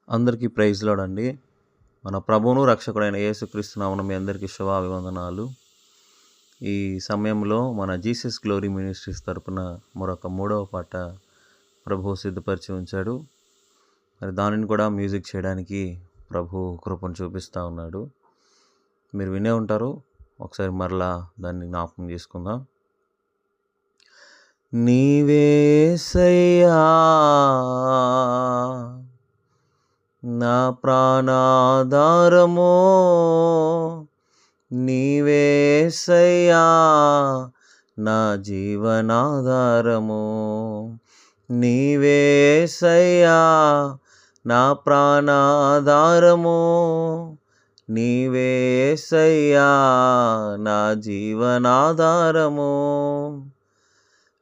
అందరికీ praise lord అండి. మన ప్రభువును రక్షకుడైన యేసుక్రీస్తు నామమున మీ అందరికీ శుభాభివందనాలు. ఈ సమయంలో మన జీసస్ గ్లోరీ మినిస్ట్రీస్ తరపున మరొక 3వ పాట ప్రభువు సిద్ధపరిచి ఉంచాడు. మరి దానిని కూడా మ్యూజిక్ చేయడానికి ప్రభు కృపను చూపిస్తూ ఉన్నాడు. మీరు వినే ఉంటారు. ఒకసారి మరలా దాన్ని జ్ఞాపకం చేసుకుందాం. నీవే యేసయ్యా నా ప్రాణాధారమో, నీవే యేసయ్యా నా జీవనాధారమో, నీవే యేసయ్యా నా ప్రాణాధారమో, నీవే యేసయ్యా నా జీవనాధారమో.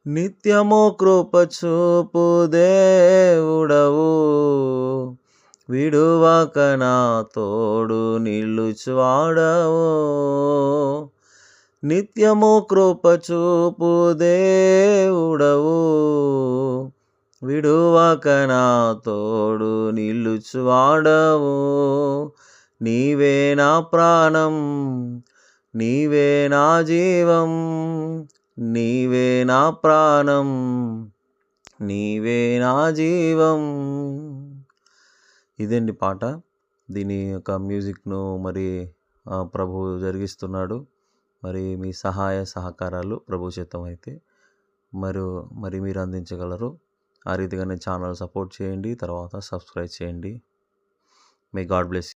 నిత్యము కృప చూపు దేవుడవు, విడువక నా తోడు నిలుచువాడవు. నిత్యము కృప చూపు దేవుడవు, విడువక నా తోడు నిలుచువాడవు. నీవే నా ప్రాణం, నీవే నా జీవం, నీవే నా ప్రాణం, నీవే నా జీవం. ఇదండి పాట. దీని యొక్క మ్యూజిక్ను మరి ప్రభు జరిగిస్తున్నాడు. మరి మీ సహాయ సహకారాలు ప్రభు చిత్తం అయితే మరి మీరు అందించగలరు. ఆ రీతిగానే ఛానల్ సపోర్ట్ చేయండి, తర్వాత సబ్స్క్రైబ్ చేయండి. May God bless.